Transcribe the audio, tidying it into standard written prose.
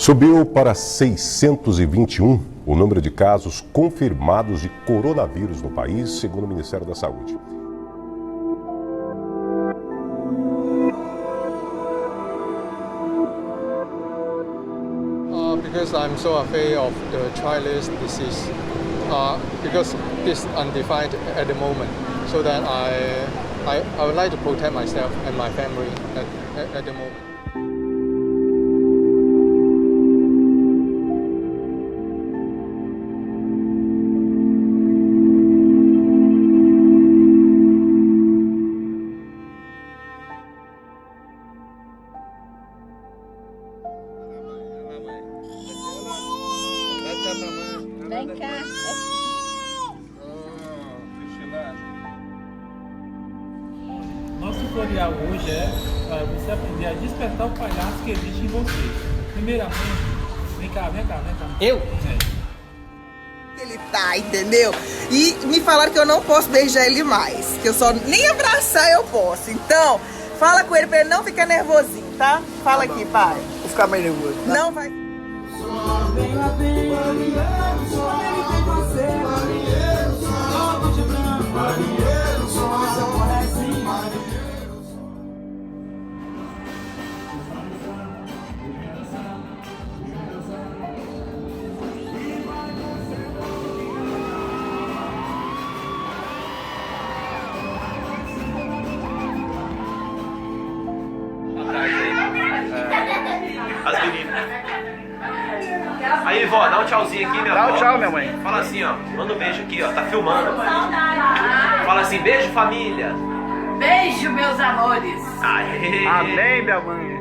Subiu para 621 o número de casos confirmados de coronavírus no país, segundo o Ministério da Saúde. Because I'm so afraid of the Chinese disease, because it's undefined at the moment, so that I would like to protect myself and my family at the moment. Vem cá. Nosso tutorial hoje é para você aprender a despertar o palhaço que existe em você. Primeiramente, vem cá. Eu? Ele tá, entendeu? E me falaram que eu não posso beijar ele mais, que eu só nem abraçar eu posso. Então, fala com ele pra ele não ficar nervosinho, tá? Fala aqui, pai. Vou ficar mais nervoso. Tá? Não vai. As meninas. Aí, vó, dá um tchauzinho aqui, minha Dá avó. um tchau, minha mãe. Fala assim, ó. Manda um beijo aqui, ó. Tá filmando. Fala assim, beijo, família. Beijo, meus amores. Aê. Amém, minha mãe.